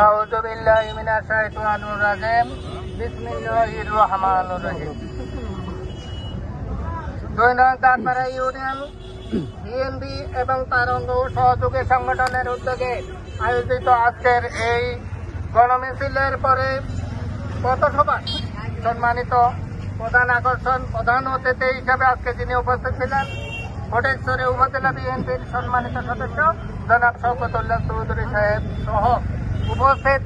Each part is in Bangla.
আউযু বিল্লাহি মিনাশ শাইতানির রাজিম। বিসমিল্লাহির রহমানির রহিম। 2 নং দাঁতপাড়া ইউনিয়ন বিএনপি এবং তার অঙ্গ সহযোগী সংগঠনের উদ্যোগে আয়োজিত আজকের এই গণমিছিলের পরে পথসভা সম্মানিত প্রধান আকর্ষণ, প্রধান অতিথি হিসাবে আজকে যিনি উপস্থিত ছিলেন ফটিকছড়ি উপজেলা বিএনপির সম্মানিত সদস্য জনাব শওকতুল্লাহ চৌধুরী সাহেব সহ উপস্থিত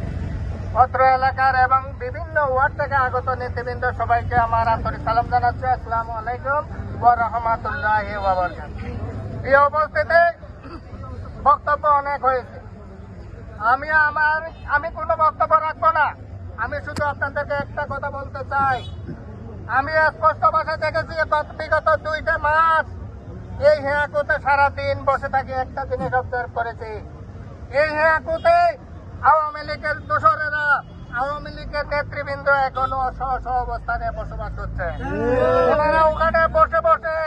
অত্র এলাকার এবং বিভিন্ন ওয়ার্ড থেকে আগত নেতৃবৃন্দ সবাইকে আমার আন্তরিক সালাম জানাচ্ছি। আসসালামু আলাইকুম ওয়া রাহমাতুল্লাহি ওয়া বারাকাতুহু। এই উপস্থিতি বক্তব্য অনেক হয়েছে, আমি কোনো বক্তব্য রাখবো না। আমি শুধু আপনাদেরকে একটা কথা বলতে চাই। আমি স্পষ্ট ভাষায় দেখেছি বিগত 2টা মাস এই হেয়াকুতে সারাদিন বসে থাকি, একটা জিনিস অবজার্ভ করেছি। এই হেয়াকুতে আওয়ামী লীগের দোসরেরা, আওয়ামী লীগের নেতৃবৃন্দ এখনো স্ব অবস্থানে বসবাস করছে। ওনারা ওখানে বসে বসে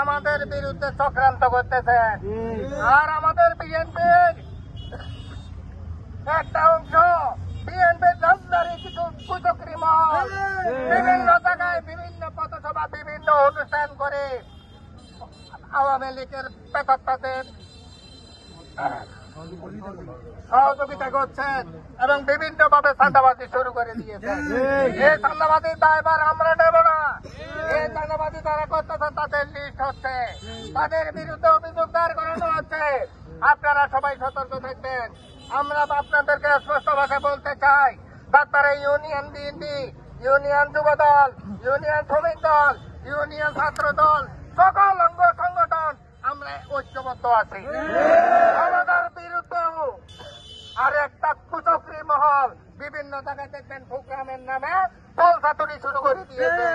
আমাদের বিরুদ্ধে চক্রান্ত করতেছে। আর আমাদের বিএনপির একটা অংশ, বিএনপির নামদারি কিছু কুচক্রী মহল বিভিন্ন জায়গায় বিভিন্ন পথসভা, বিভিন্ন অনুষ্ঠান করে আওয়ামী লীগের প্রেতাত্মাদের সহযোগিতা করছেন এবং বিভিন্ন ভাবে চাঁদাবাজি শুরু করে দিয়েছেন। এই চাঁদাবাজির দায়ভার আমরা নেব না। এই চাঁদাবাজি যারা করতেছেন তাদের লিস্ট হচ্ছে, তাদের বিরুদ্ধে অভিযোগ দায়ের করানো হচ্ছে। আপনারা সবাই সতর্ক থাকবেন। আমরা আপনাদেরকে স্পষ্ট ভাষায় বলতে চাই, দাঁতপাড়া ইউনিয়ন বিএনপি, ইউনিয়ন যুব দল, ইউনিয়ন শ্রমিক দল, ইউনিয়ন ছাত্র দল, সকল অঙ্গ সংগঠন আমরা ঐক্যবদ্ধ আছি। আমাদের বিরুদ্ধেও আর একটা কুচক্রী মহল বিভিন্ন জায়গায় দেখবেন প্রোগ্রামের নামে পলসাতুরি শুরু করে দিয়েছে।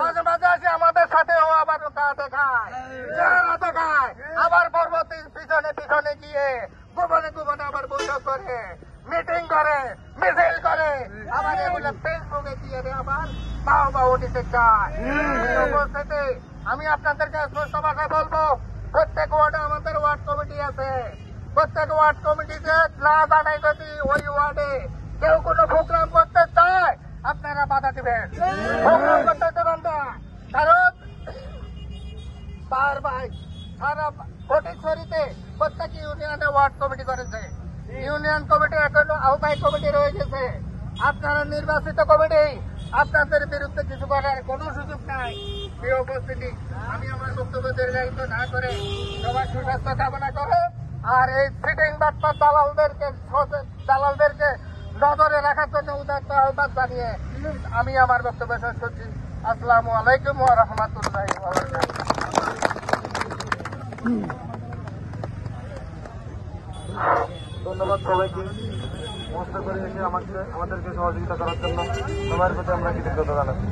মাঝে মাঝে আসে আমাদের সাথেও আবার দেখায়, আবার পরবর্তী পিছনে পিছনে গিয়ে গোপনে গোপনে আবার বৈঠক করে, মিটিং করে, মিছিল করে, আবার এগুলো ফেসবুকে দিয়ে আবার বাহবা নিতে চায়। উপস্থিতি আমি আপনাদেরকে স্পষ্ট ভাষায় বলবো, প্রত্যেক ওয়ার্ডে আমাদের ওয়ার্ড কমিটি আছে। প্রত্যেক ওয়ার্ড কমিটিতে না জানাই যদি ওই ওয়ার্ডে কেউ কোনো প্রোগ্রাম করতে চায় আপনারা বাধা দিবেন, প্রোগ্রাম করতে দেবেন না। কারণ সারা ফটিকছড়িতে প্রত্যেক ইউনিয়নে ওয়ার্ড কমিটি করেছে। ইউনিয়ন কমিটি এখনো আহ্বায়ক কমিটি রয়ে গেছে। আপনারা নির্বাচিত কমিটি, আপনাদের বিরুদ্ধে কিছু করার কোনো সুযোগ নাই। প্রিয় উপস্থিতি, আমি আমার বক্তব্য দীর্ঘায়িত না করে সবার সুস্বাস্থ্য কামনা করে আর এই সিটিং বাটপার দালালদেরকে নজরে রাখার জন্য উদাত্ত আহ্বান জানিয়ে আমি আমার বক্তব্য শেষ করছি। আসসালামু আলাইকুম ওয়া রাহমাতুল্লাহি ওয়া বারাকাতুহু। ধন্যবাদ সবাইকে কষ্ট করে এসে আমাদেরকে সহযোগিতা করার জন্য। সবার প্রতি আমরা কৃতজ্ঞতা জানাচ্ছি।